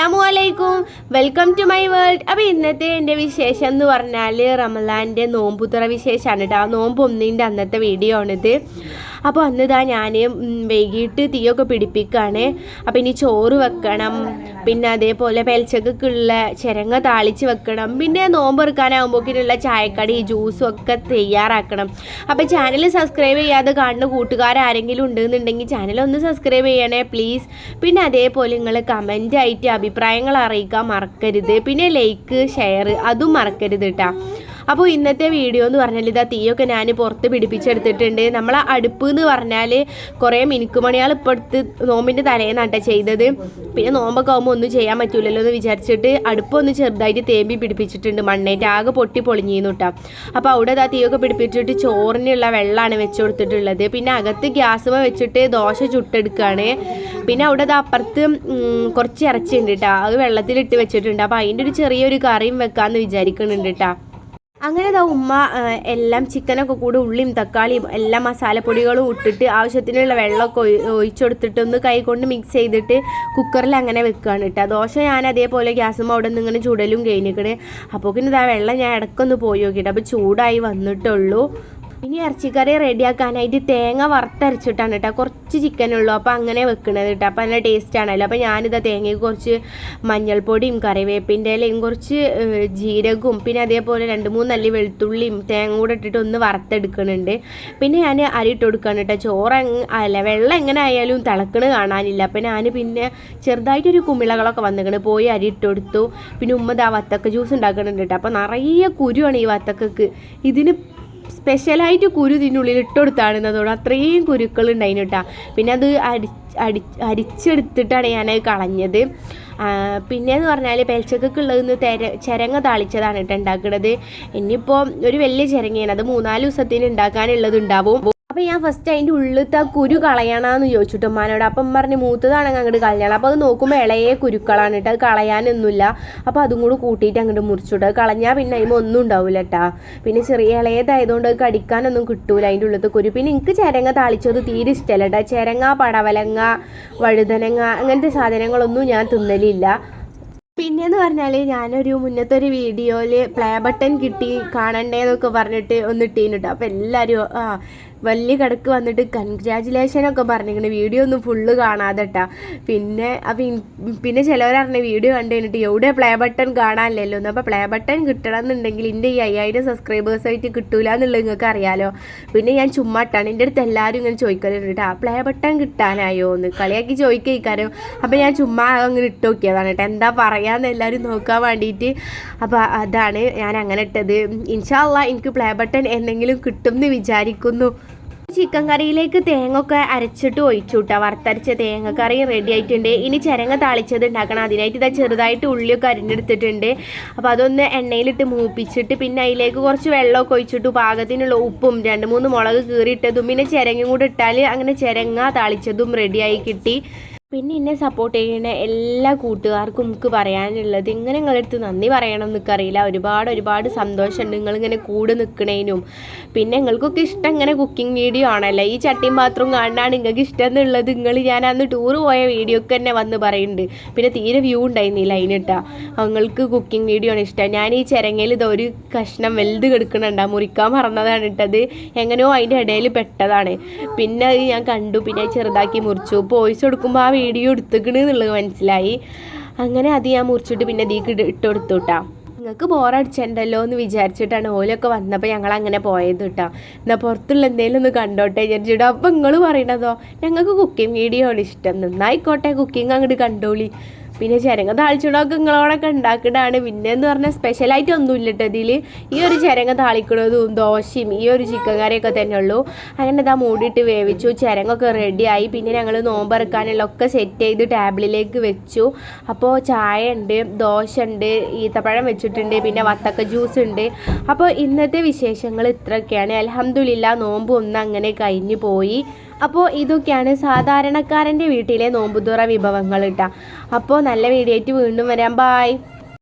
അസ്സലാമുഅലൈക്കും, welcome to my world. അപ്പോൾ ഇന്നത്തെ എൻ്റെ വിശേഷം എന്ന് പറഞ്ഞാൽ റമളാൻ്റെ നോമ്പുതുറ വിശേഷമാണ് കേട്ടോ. നോമ്പ് ഒന്നിൻ്റെ അന്നത്തെ വീഡിയോ ആണിത്. അപ്പോൾ അന്നിതാ ഞാൻ വൈകിട്ട് തീയൊക്കെ പിടിപ്പിക്കുകയാണ്. അപ്പോൾ ഇനി ചോറ് വെക്കണം, പിന്നെ അതേപോലെ പെൽച്ചക്കുള്ള ചിരങ്ങ താളിച്ച് വെക്കണം, പിന്നെ നോമ്പ് എടുക്കാനാകുമ്പോഴേക്കിനുള്ള ചായക്കടി ജ്യൂസും ഒക്കെ തയ്യാറാക്കണം. അപ്പോൾ ചാനൽ സബ്സ്ക്രൈബ് ചെയ്യാതെ കാണുന്ന കൂട്ടുകാരാരെങ്കിലും ഉണ്ടെന്നുണ്ടെങ്കിൽ ചാനൽ ഒന്ന് സബ്സ്ക്രൈബ് ചെയ്യണേ പ്ലീസ്. പിന്നെ അതേപോലെ നിങ്ങൾ കമൻ്റ് ആയിട്ട് അഭിപ്രായങ്ങൾ അറിയിക്കാൻ മറക്കരുത്. പിന്നെ ലൈക്ക് ഷെയർ അതും മറക്കരുത് കേട്ടോ. അപ്പോൾ ഇന്നത്തെ വീഡിയോ എന്ന് പറഞ്ഞാൽ ഇതാ തീയൊക്കെ ഞാൻ പുറത്ത് പിടിപ്പിച്ചെടുത്തിട്ടുണ്ട്. നമ്മളെ അടുപ്പ് എന്ന് പറഞ്ഞാൽ കുറേ മിനുക്കുമണികൾ ഇപ്പോൾ എടുത്ത് നോമ്പിൻ്റെ തലേന്നാട്ടെ ചെയ്തത്. പിന്നെ നോമ്പൊക്കെ ആകുമ്പോൾ ഒന്നും ചെയ്യാൻ പറ്റില്ലല്ലോ എന്ന് വിചാരിച്ചിട്ട് അടുപ്പൊന്ന് ചെറുതായിട്ട് തേമ്പി പിടിപ്പിച്ചിട്ടുണ്ട്. മണ്ണേറ്റ് ആകെ പൊട്ടി പൊളിഞ്ഞിരുന്നു കേട്ടോ. അപ്പോൾ അവിടെ ഇതാ തീയൊക്കെ പിടിപ്പിച്ചിട്ട് ചോറിനുള്ള വെള്ളമാണ് വെച്ച് കൊടുത്തിട്ടുള്ളത്. പിന്നെ അകത്ത് ഗ്യാസുമ വെച്ചിട്ട് ദോശ ചുട്ടെടുക്കുകയാണ്. പിന്നെ അവിടെ അപ്പുറത്ത് കുറച്ച് ഇറച്ചിയുണ്ട് കേട്ടോ, അത് വെള്ളത്തിലിട്ട് വെച്ചിട്ടുണ്ട്. അപ്പോൾ അതിൻ്റെ ഒരു ചെറിയൊരു കറിയും വെക്കാമെന്ന് വിചാരിക്കുന്നുണ്ട് കേട്ടോ. അങ്ങനെ ഇതാ ഉമ്മ എല്ലാം ചിക്കനൊക്കെ കൂടി ഉള്ളിയും തക്കാളിയും എല്ലാ മസാലപ്പൊടികളും ഇട്ടിട്ട് ആവശ്യത്തിനുള്ള വെള്ളമൊക്കെ ഒഴിച്ചെടുത്തിട്ട് ഒന്ന് കൈ കൊണ്ട് മിക്സ് ചെയ്തിട്ട് കുക്കറിൽ അങ്ങനെ വെക്കുകയാണ് കേട്ടോ. ദോശ ഞാൻ അതേപോലെ ഗ്യാസും അവിടെ നിന്ന് ഇങ്ങനെ ചുടലും കഴിഞ്ഞിക്കണ്. അപ്പോൾ പിന്നെ ഇതാ വെള്ളം ഞാൻ ഇടയ്ക്കൊന്ന് പോയി നോക്കിയിട്ട് അപ്പോൾ ചൂടായി വന്നിട്ടുള്ളൂ. ഇനി ഇറച്ചിക്കറി റെഡിയാക്കാനായിട്ട് തേങ്ങ വറുത്തരച്ചിട്ടാണ് കേട്ടോ. കുറച്ച് ചിക്കനുള്ളൂ, അപ്പോൾ അങ്ങനെ വെക്കണത് കേട്ടോ. അപ്പോൾ നല്ല ടേസ്റ്റ് ആണല്ലോ. അപ്പോൾ ഞാനിതാ തേങ്ങയ്ക്ക് കുറച്ച് മഞ്ഞൾപ്പൊടിയും കറിവേപ്പിൻ്റെ ഇലയും കുറച്ച് ജീരകവും പിന്നെ അതേപോലെ 2-3 അല്ലി വെളുത്തുള്ളിയും തേങ്ങ കൂടെ ഇട്ടിട്ട് ഒന്ന് വറുത്തെടുക്കുന്നുണ്ട്. പിന്നെ ഞാൻ അരി ഇട്ട് കൊടുക്കുകയാണ് കേട്ടോ. ചോറ് അല്ല വെള്ളം എങ്ങനെ ആയാലും തിളക്കണ കാണാനില്ല. അപ്പോൾ ഞാൻ പിന്നെ ചെറുതായിട്ടൊരു കുമിളകളൊക്കെ വന്നിക്കണ്, പോയി അരി ഇട്ട് കൊടുത്തു. പിന്നെ ഉമ്മ ആ വത്തക്ക ജ്യൂസ് ഉണ്ടാക്കുന്നുണ്ട് കേട്ടോ. അപ്പോൾ നിറയെ കുരുവാണ് ഈ വത്തക്കക്ക്. ഇതിന് സ്പെഷ്യലായിട്ട് കുരു ഇതിനുള്ളിൽ ഇട്ടുകൊടുത്താണെന്നതോടെ അത്രയും കുരുക്കൾ ഉണ്ടായിന് കേട്ടോ. പിന്നെ അത് അരിച്ചെടുത്തിട്ടാണ് ഞാനത് കളഞ്ഞത്. പിന്നെയെന്ന് പറഞ്ഞാൽ പെൽച്ചക്കൊക്കെ ഉള്ളതെന്ന് ചിരങ്ങ താളിച്ചതാണ് കേട്ടോ ഉണ്ടാക്കുന്നത്. ഇനിയിപ്പോൾ ഒരു വലിയ ചിരങ്ങയാണ്, അത് 3-4 ദിവസത്തിന് ഉണ്ടാക്കാനുള്ളത് ഉണ്ടാവും. അപ്പോൾ ഞാൻ ഫസ്റ്റ് അതിൻ്റെ ഉള്ളിലത്തെ കുരു കളയണമെന്ന് ചോദിച്ചിട്ട് ഉമ്മാനോട്. അപ്പം പറഞ്ഞ് മൂത്തതാണെങ്കിൽ അങ്ങോട്ട് കളയണം. അപ്പോൾ അത് നോക്കുമ്പോൾ ഇളയെ കുരുക്കളാണ് കേട്ടോ, അത് കളയാനൊന്നുമില്ല. അപ്പോൾ അതും കൂടി കൂട്ടിയിട്ട് അങ്ങോട്ട് മുറിച്ചിട്ട് അത് കളഞ്ഞാൽ പിന്നെ അതിന് ഒന്നും ഉണ്ടാവില്ല കേട്ടോ. പിന്നെ ചെറിയ ഇളയതായതുകൊണ്ട് അത് കടിക്കാനൊന്നും കിട്ടൂല അതിൻ്റെ ഉള്ളിലത്തെ കുരു. പിന്നെ എനിക്ക് ചിരങ്ങ താളിച്ചത് തീരെ ഇഷ്ടമല്ല കേട്ടോ. ചിരങ്ങ, പടവലങ്ങ, വഴുതനങ്ങ അങ്ങനത്തെ സാധനങ്ങളൊന്നും ഞാൻ തിന്നലില്ല. പിന്നെയെന്ന് പറഞ്ഞാൽ ഞാനൊരു മുന്നത്തെ ഒരു വീഡിയോയിൽ പ്ലേ ബട്ടൺ കിട്ടി കാണണ്ടേന്നൊക്കെ പറഞ്ഞിട്ട് ഒന്ന് ഇട്ടീന് കേട്ടോ. അപ്പോൾ എല്ലാവരും വലിയ കിടക്ക് വന്നിട്ട് കൺഗ്രാജുലേഷനൊക്കെ പറഞ്ഞിരിക്കണേ. വീഡിയോ ഒന്നും ഫുള്ള് കാണാതെ കേട്ടോ. പിന്നെ ചിലവരറിഞ്ഞ വീഡിയോ കണ്ടു കഴിഞ്ഞിട്ട് എവിടെ പ്ലേ ബട്ടൺ കാണാനില്ലല്ലോ എന്ന്. അപ്പോൾ പ്ലേ ബട്ടൺ കിട്ടണം എന്നുണ്ടെങ്കിൽ എൻ്റെ ഈ 5000 സബ്സ്ക്രൈബേഴ്സായിട്ട് കിട്ടൂല എന്നുള്ളത് നിങ്ങൾക്ക് അറിയാലോ. പിന്നെ ഞാൻ ചുമ്മാട്ടാണ്, എൻ്റെ അടുത്ത് എല്ലാവരും ഇങ്ങനെ ചോദിക്കലുണ്ട് കേട്ടോ, പ്ലേ ബട്ടൺ കിട്ടാനായോ എന്ന് കളിയാക്കി ചോദിക്കാരോ. അപ്പോൾ ഞാൻ ചുമ്മാ അങ്ങനെ ഇട്ട് നോക്കിയതാണ് കേട്ടോ, എന്താ പറയാമെന്ന് എല്ലാവരും നോക്കാൻ വേണ്ടിയിട്ട്. അപ്പോൾ അതാണ് ഞാൻ അങ്ങനെ ഇട്ടത്. ഇൻഷാ അള്ളാ എനിക്ക് പ്ലേ ബട്ടൺ എന്തെങ്കിലും കിട്ടും എന്ന് വിചാരിക്കുന്നു. ചിക്കൻ കറിയിലേക്ക് തേങ്ങ ഒക്കെ അരച്ചിട്ട് ഒഴിച്ചു കേട്ടോ. വറുത്തരച്ച തേങ്ങ കറി റെഡി ആയിട്ടുണ്ട്. ഇനി ചിരങ്ങ താളിച്ചത് ഉണ്ടാക്കണം. അതിനായിട്ട് ഇതാ ചെറുതായിട്ട് ഉള്ളിയൊക്കെ അരിഞ്ഞെടുത്തിട്ടുണ്ട്. അപ്പോൾ അതൊന്ന് എണ്ണയിലിട്ട് മൂപ്പിച്ചിട്ട് പിന്നെ അതിലേക്ക് കുറച്ച് വെള്ളമൊക്കെ ഒഴിച്ചിട്ട് പാകത്തിനുള്ള ഉപ്പും 2-3 മുളക് കീറിയിട്ടതും പിന്നെ ചിരങ്ങയും കൂടെ ഇട്ടാൽ അങ്ങനെ ചിരങ്ങ താളിച്ചതും റെഡിയായി കിട്ടി. പിന്നെ എന്നെ സപ്പോർട്ട് ചെയ്യുന്ന എല്ലാ കൂട്ടുകാർക്കും നമുക്ക് പറയാനുള്ളത്, ഇങ്ങനെ നിങ്ങളടുത്ത് നന്ദി പറയണം എന്നൊക്കെ അറിയില്ല. ഒരുപാട് സന്തോഷമുണ്ട് നിങ്ങളിങ്ങനെ കൂടെ നിൽക്കണേനും. പിന്നെ നിങ്ങൾക്കൊക്കെ ഇഷ്ടം ഇങ്ങനെ കുക്കിംഗ് വീഡിയോ ആണല്ലോ. ഈ ചട്ടിയും പാത്രവും കാണാനാണ് നിങ്ങൾക്ക് ഇഷ്ടം എന്നുള്ളത് ഞാൻ അന്ന് ടൂറ് പോയ വീഡിയോക്ക് തന്നെ വന്ന് പറയുന്നുണ്ട്. പിന്നെ തീരെ വ്യൂ ഉണ്ടായിരുന്നില്ല അതിനിട്ടാ. നിങ്ങൾക്ക് കുക്കിംഗ് വീഡിയോ ആണ് ഇഷ്ടം. ഞാൻ ഈ ചിരങ്ങയിൽ ഇതൊരു കഷ്ണം വലുത് കിടക്കണുണ്ടാ, മുറിക്കാൻ മറന്നതാണ് ഇട്ടത്. എങ്ങനെയോ അതിൻ്റെ ഇടയിൽ പെട്ടതാണ്. പിന്നെ അത് ഞാൻ കണ്ടു, പിന്നെ ചെറുതാക്കി മുറിച്ചു. വോയിസ് കൊടുക്കുമ്പോൾ ആ വീഡിയോ എടുത്തിക്കണ് എന്നുള്ളത് മനസ്സിലായി. അങ്ങനെ അത് ഞാൻ മുറിച്ചിട്ട് പിന്നെ ഇതിക്ക് ഇട്ട് കൊടുത്തു കേട്ടോ. നിങ്ങൾക്ക് ബോറടിച്ചിട്ടുണ്ടല്ലോ എന്ന് വിചാരിച്ചിട്ടാണ് ഓലൊക്കെ വന്നപ്പോൾ ഞങ്ങൾ അങ്ങനെ പോയത് കേട്ടോ. എന്നാൽ പുറത്തുള്ള എന്തെങ്കിലും ഒന്ന് കണ്ടോട്ടെ വിചാരിച്ചിട്ടോ. അപ്പോൾ നിങ്ങൾ പറയണതോ ഞങ്ങൾക്ക് കുക്കിംഗ് വീഡിയോ ആണ് ഇഷ്ടം, നന്നായിക്കോട്ടെ കുക്കിംഗ് അങ്ങോട്ട് കണ്ടോളി. പിന്നെ ചിരങ്ങ താളിച്ചിടൊക്കെ നിങ്ങളോടൊക്കെ ഉണ്ടാക്കണതാണ്. പിന്നെ എന്ന് പറഞ്ഞാൽ സ്പെഷ്യലായിട്ട് ഒന്നുമില്ല കേട്ടോ ഇതിൽ. ഈ ഒരു ചിരങ്ങ താളിക്കണതും ദോശയും ഈ ഒരു ചിക്കൻ കറിയൊക്കെ തന്നെ ഉള്ളൂ. അങ്ങനെ ഇതാ മൂടിയിട്ട് വേവിച്ചു. ചിരങ്ങൊക്കെ റെഡിയായി. പിന്നെ ഞങ്ങൾ നോമ്പറക്കാനുള്ള ഒക്കെ സെറ്റ് ചെയ്ത് ടേബിളിലേക്ക് വെച്ചു. അപ്പോൾ ചായ ഉണ്ട്, ദോശ ഉണ്ട്, ഈത്തപ്പഴം വെച്ചിട്ടുണ്ട്, പിന്നെ വത്തക്ക ജ്യൂസ് ഉണ്ട്. അപ്പോൾ ഇന്നത്തെ വിശേഷങ്ങൾ ഇത്രയൊക്കെയാണ്. അൽഹംദുലില്ലാ നോമ്പ് ഒന്ന് അങ്ങനെ കഴിഞ്ഞു പോയി. അപ്പോൾ ഇതൊക്കെയാണ് സാധാരണക്കാരൻ്റെ വീട്ടിലെ നോമ്പുതുറ വിഭവങ്ങൾ കേട്ടോ. അപ്പോൾ നല്ല വീഡിയോ ആയിട്ട് വീണ്ടും വരാം. ബായ്.